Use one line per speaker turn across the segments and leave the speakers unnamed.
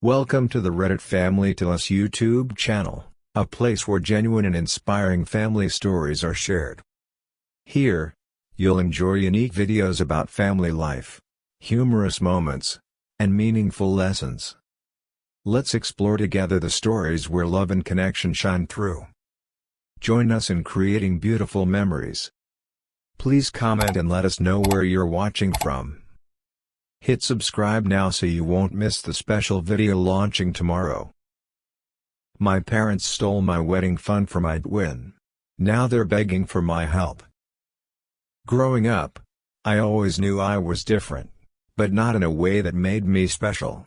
Welcome to the Reddit Family to Us YouTube channel, a place where genuine and inspiring family stories are shared. Here, you'll enjoy unique videos about family life, humorous moments, and meaningful lessons. Let's explore together the stories where love and connection shine through. Join us in creating beautiful memories. Please comment and let us know where you're watching from. Hit subscribe now so you won't miss the special video launching tomorrow. My parents stole my wedding fund from my twin. Now they're begging for my help. Growing up, I always knew I was different, but not in a way that made me special.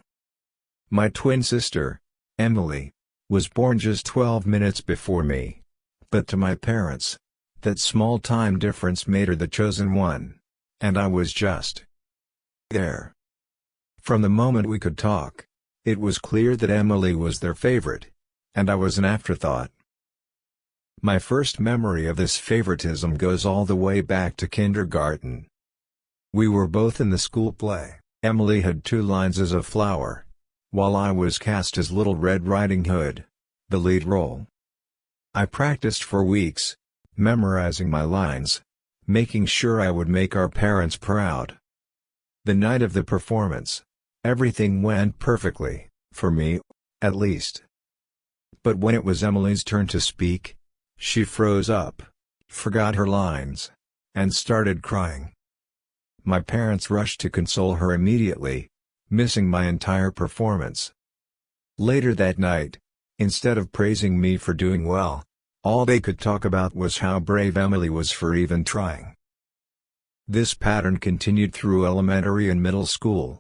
My twin sister, Emily, was born just 12 minutes before me, but to my parents, that small time difference made her the chosen one, and I was just there. From the moment we could talk, it was clear that Emily was their favorite, and I was an afterthought. My first memory of this favoritism goes all the way back to kindergarten. We were both in the school play. Emily had 2 lines as a flower, while I was cast as Little Red Riding Hood, the lead role. I practiced for weeks, memorizing my lines, making sure I would make our parents proud. The night of the performance, everything went perfectly, for me, at least. But when it was Emily's turn to speak, she froze up, forgot her lines, and started crying. My parents rushed to console her immediately, missing my entire performance. Later that night, instead of praising me for doing well, all they could talk about was how brave Emily was for even trying. This pattern continued through elementary and middle school.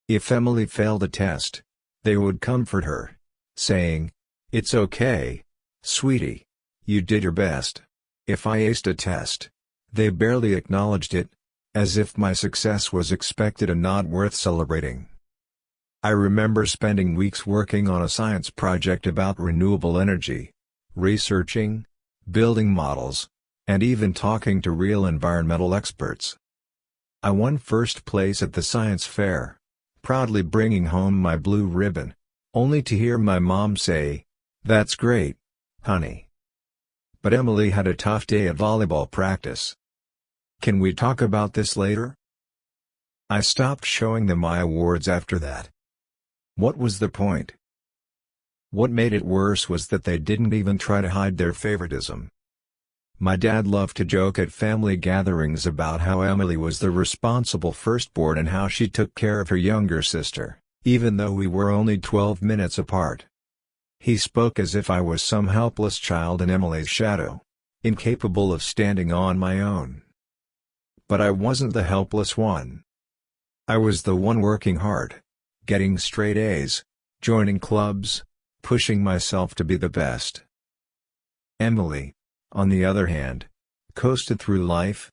If Emily failed a test, they would comfort her, saying, "It's okay, sweetie. You did your best." If I aced a test, they barely acknowledged it, as if my success was expected and not worth celebrating. I remember spending weeks working on a science project about renewable energy, researching, building models, and even talking to real environmental experts. I won first place at the science fair, proudly bringing home my blue ribbon, only to hear my mom say, "That's great, honey." But Emily had a tough day at volleyball practice. Can we talk about this later? I stopped showing them my awards after that. What was the point? What made it worse was that they didn't even try to hide their favoritism. My dad loved to joke at family gatherings about how Emily was the responsible firstborn and how she took care of her younger sister, even though we were only 12 minutes apart. He spoke as if I was some helpless child in Emily's shadow, incapable of standing on my own. But I wasn't the helpless one. I was the one working hard, getting straight A's, joining clubs, pushing myself to be the best. Emily, on the other hand, coasted through life,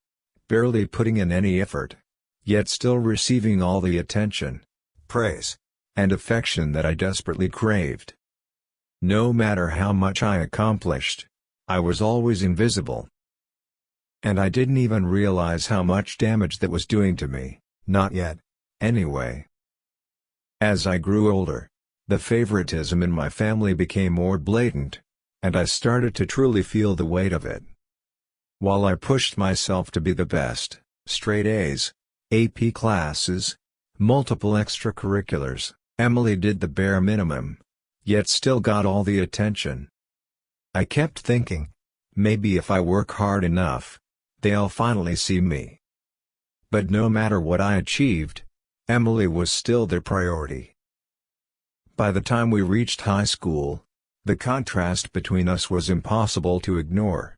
barely putting in any effort, yet still receiving all the attention, praise, and affection that I desperately craved. No matter how much I accomplished, I was always invisible. And I didn't even realize how much damage that was doing to me, not yet, anyway. As I grew older, the favoritism in my family became more blatant, and I started to truly feel the weight of it. While I pushed myself to be the best, straight A's, AP classes, multiple extracurriculars, Emily did the bare minimum, yet still got all the attention. I kept thinking, maybe if I work hard enough, they'll finally see me. But no matter what I achieved, Emily was still their priority. By the time we reached high school, the contrast between us was impossible to ignore.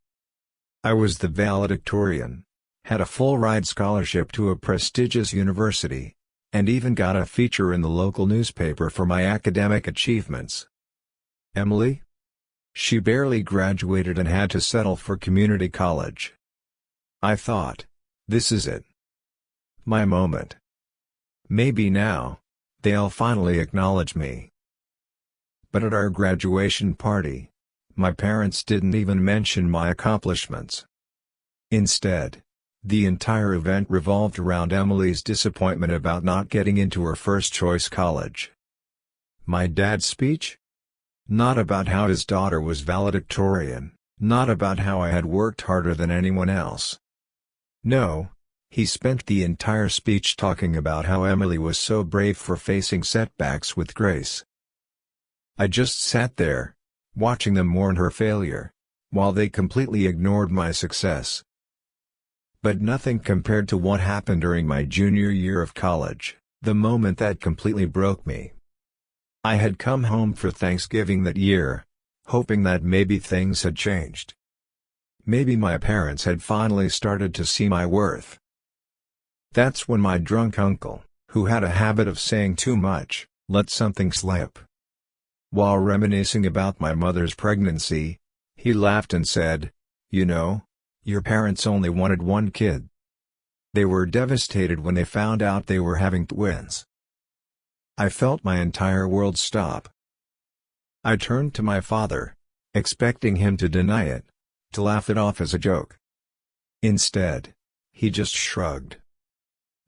I was the valedictorian, had a full-ride scholarship to a prestigious university, and even got a feature in the local newspaper for my academic achievements. Emily? She barely graduated and had to settle for community college. I thought, this is it. My moment. Maybe now, they'll finally acknowledge me. But at our graduation party, my parents didn't even mention my accomplishments. Instead, the entire event revolved around Emily's disappointment about not getting into her first-choice college. My dad's speech? Not about how his daughter was valedictorian, not about how I had worked harder than anyone else. No, he spent the entire speech talking about how Emily was so brave for facing setbacks with grace. I just sat there, watching them mourn her failure, while they completely ignored my success. But nothing compared to what happened during my junior year of college, the moment that completely broke me. I had come home for Thanksgiving that year, hoping that maybe things had changed. Maybe my parents had finally started to see my worth. That's when my drunk uncle, who had a habit of saying too much, let something slip. While reminiscing about my mother's pregnancy, he laughed and said, "You know, your parents only wanted one kid." They were devastated when they found out they were having twins. I felt my entire world stop. I turned to my father, expecting him to deny it, to laugh it off as a joke. Instead, he just shrugged.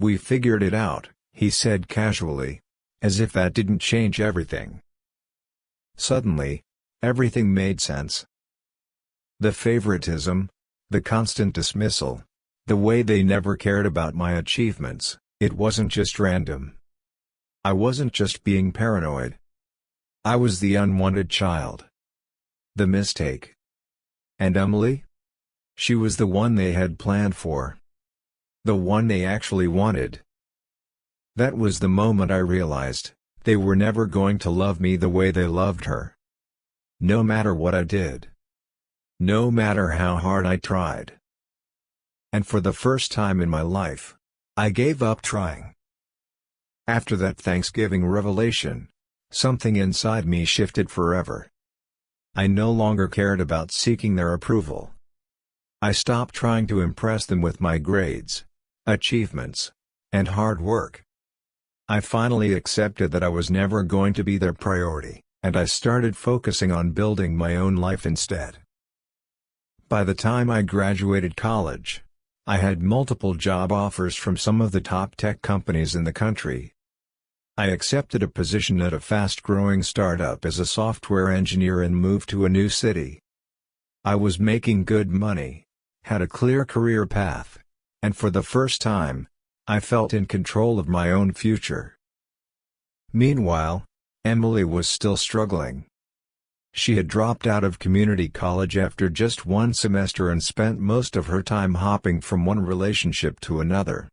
"We figured it out," he said casually, as if that didn't change everything. Suddenly, everything made sense. The favoritism, the constant dismissal, the way they never cared about my achievements, it wasn't just random. I wasn't just being paranoid. I was the unwanted child. The mistake. And Emily? She was the one they had planned for. The one they actually wanted. That was the moment I realized, they were never going to love me the way they loved her. No matter what I did. No matter how hard I tried. And for the first time in my life, I gave up trying. After that Thanksgiving revelation, something inside me shifted forever. I no longer cared about seeking their approval. I stopped trying to impress them with my grades, achievements, and hard work. I finally accepted that I was never going to be their priority, and I started focusing on building my own life instead. By the time I graduated college, I had multiple job offers from some of the top tech companies in the country. I accepted a position at a fast-growing startup as a software engineer and moved to a new city. I was making good money, had a clear career path, and for the first time, I felt in control of my own future. Meanwhile, Emily was still struggling. She had dropped out of community college after just one semester and spent most of her time hopping from one relationship to another.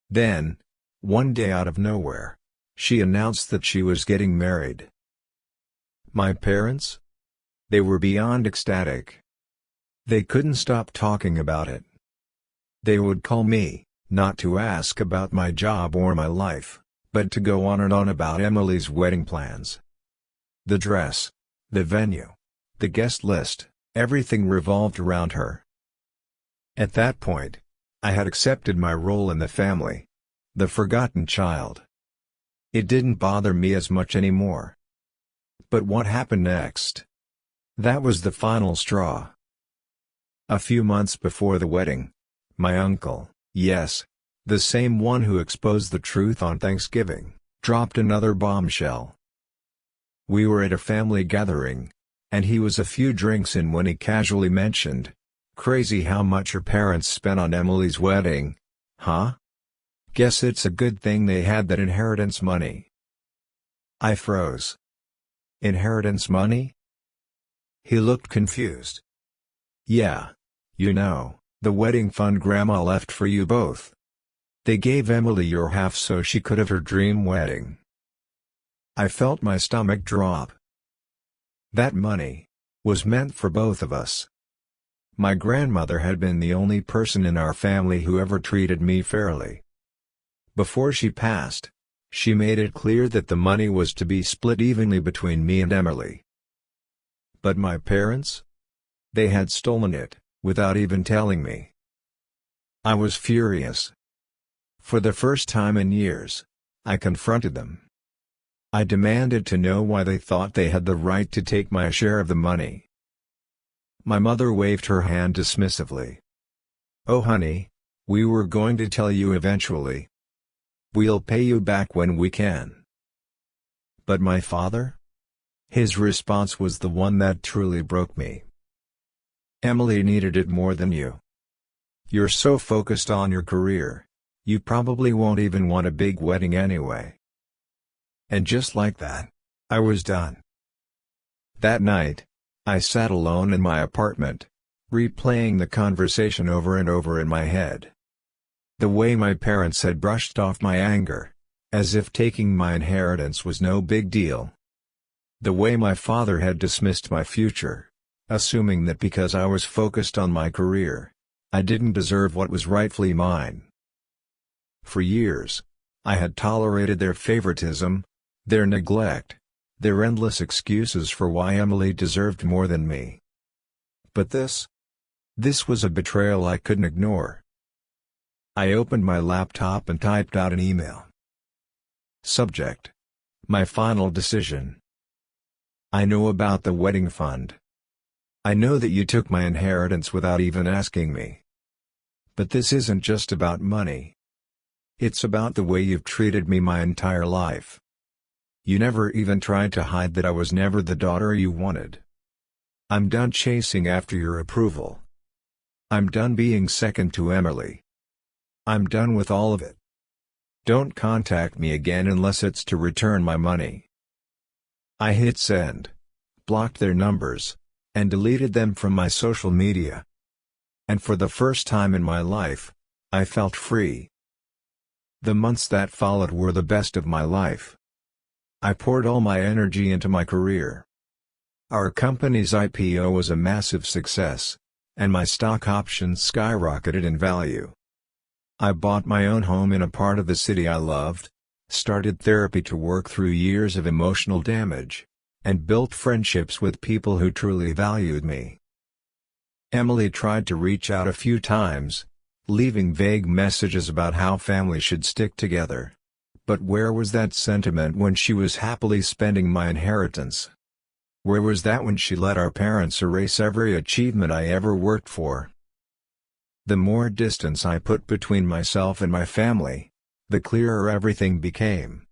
Then, one day out of nowhere, she announced that she was getting married. My parents? They were beyond ecstatic. They couldn't stop talking about it. They would call me, not to ask about my job or my life, but to go on and on about Emily's wedding plans. The dress, the venue, the guest list, everything revolved around her. At that point, I had accepted my role in the family, the forgotten child. It didn't bother me as much anymore. But what happened next? That was the final straw. A few months before the wedding, my uncle, yes, the same one who exposed the truth on Thanksgiving, dropped another bombshell. We were at a family gathering, and he was a few drinks in when he casually mentioned, "Crazy how much her parents spent on Emily's wedding, huh? Guess it's a good thing they had that inheritance money." I froze. Inheritance money? He looked confused. "Yeah. You know, the wedding fund Grandma left for you both. They gave Emily your half so she could have her dream wedding." I felt my stomach drop. That money was meant for both of us. My grandmother had been the only person in our family who ever treated me fairly. Before she passed, she made it clear that the money was to be split evenly between me and Emily. But my parents? They had stolen it, without even telling me. I was furious. For the first time in years, I confronted them. I demanded to know why they thought they had the right to take my share of the money. My mother waved her hand dismissively. "Oh honey, we were going to tell you eventually. We'll pay you back when we can." But my father? His response was the one that truly broke me. Emily needed it more than you. You're so focused on your career, you probably won't even want a big wedding anyway. And just like that, I was done. That night, I sat alone in my apartment, replaying the conversation over and over in my head. The way my parents had brushed off my anger, as if taking my inheritance was no big deal. The way my father had dismissed my future, assuming that because I was focused on my career, I didn't deserve what was rightfully mine. For years, I had tolerated their favoritism, their neglect, their endless excuses for why Emily deserved more than me. But this was a betrayal I couldn't ignore. I opened my laptop and typed out an email. Subject: my final decision. I know about the wedding fund. I know that you took my inheritance without even asking me. But this isn't just about money. It's about the way you've treated me my entire life. You never even tried to hide that I was never the daughter you wanted. I'm done chasing after your approval. I'm done being second to Emily. I'm done with all of it. Don't contact me again unless it's to return my money. I hit send, blocked their numbers, and deleted them from my social media. And for the first time in my life, I felt free. The months that followed were the best of my life. I poured all my energy into my career. Our company's IPO was a massive success, and my stock options skyrocketed in value. I bought my own home in a part of the city I loved, started therapy to work through years of emotional damage, and built friendships with people who truly valued me. Emily tried to reach out a few times, leaving vague messages about how families should stick together. But where was that sentiment when she was happily spending my inheritance? Where was that when she let our parents erase every achievement I ever worked for? The more distance I put between myself and my family, the clearer everything became.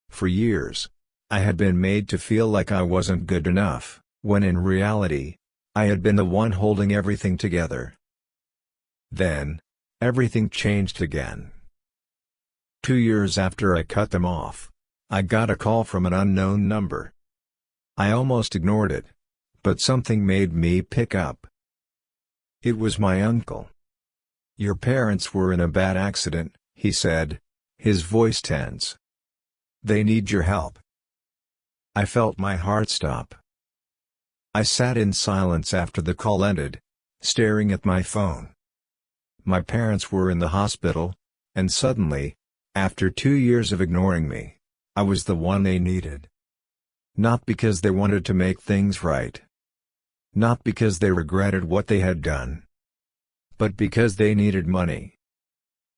For years, I had been made to feel like I wasn't good enough, when in reality, I had been the one holding everything together. Then, everything changed again. 2 years after I cut them off, I got a call from an unknown number. I almost ignored it, but something made me pick up. It was my uncle. "Your parents were in a bad accident," he said, his voice tense. "They need your help." I felt my heart stop. I sat in silence after the call ended, staring at my phone. My parents were in the hospital, and suddenly, after 2 years of ignoring me, I was the one they needed. Not because they wanted to make things right. Not because they regretted what they had done. But because they needed money.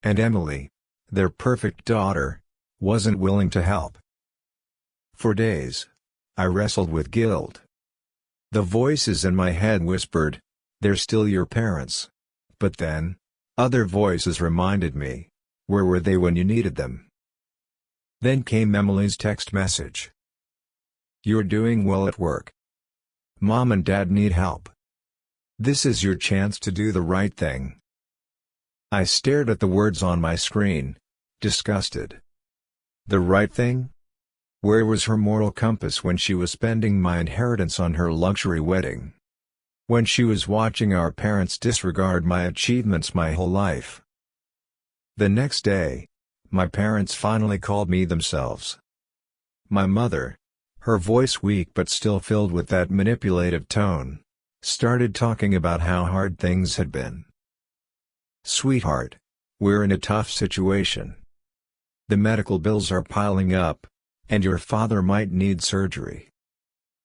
And Emily, their perfect daughter, wasn't willing to help. For days, I wrestled with guilt. The voices in my head whispered, "They're still your parents." But then, other voices reminded me, where were they when you needed them? Then came Emily's text message. "You're doing well at work. Mom and Dad need help. This is your chance to do the right thing." I stared at the words on my screen, disgusted. The right thing? Where was her moral compass when she was spending my inheritance on her luxury wedding? When she was watching our parents disregard my achievements my whole life? The next day, my parents finally called me themselves. My mother, her voice weak but still filled with that manipulative tone, started talking about how hard things had been. "Sweetheart, we're in a tough situation. The medical bills are piling up, and your father might need surgery.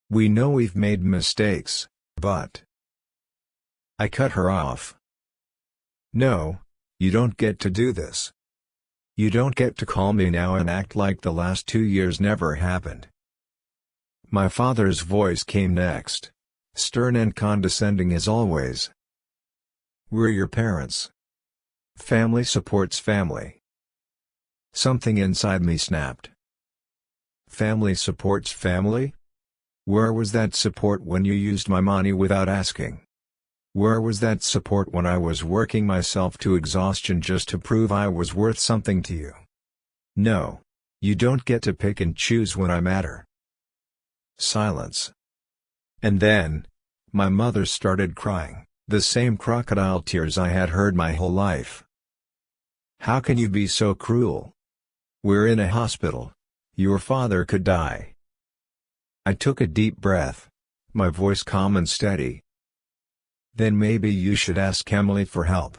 We know we've made mistakes, but..." I cut her off. "No, you don't get to do this. You don't get to call me now and act like the last 2 years never happened." My father's voice came next, stern and condescending as always. "We're your parents. Family supports family." Something inside me snapped. family supports family? Where was that support when you used my money without asking? Where was that support when I was working myself to exhaustion just to prove I was worth something to you? No. You don't get to pick and choose when I matter. Silence. And then, my mother started crying, the same crocodile tears I had heard my whole life. How can you be so cruel? We're in a hospital. Your father could die. I took a deep breath, my voice calm and steady. Then maybe you should ask Emily for help.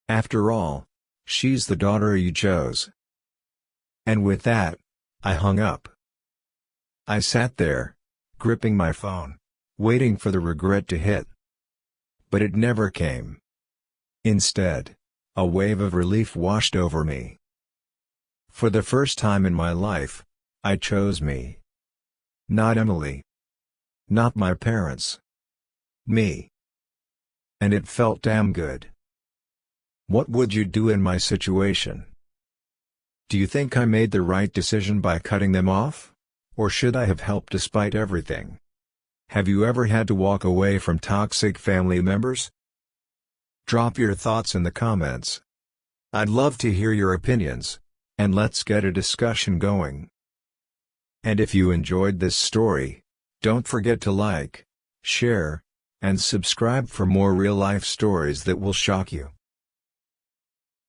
After all, she's the daughter you chose. And with that, I hung up. I sat there, gripping my phone, waiting for the regret to hit. But it never came. Instead, a wave of relief washed over me. For the first time in my life, I chose me. Not Emily. Not my parents. Me. And it felt damn good. What would you do in my situation? Do you think I made the right decision by cutting them off? Or should I have helped despite everything? Have you ever had to walk away from toxic family members? Drop your thoughts in the comments. I'd love to hear your opinions, and let's get a discussion going. And if you enjoyed this story, don't forget to like, share, and subscribe for more real-life stories that will shock you.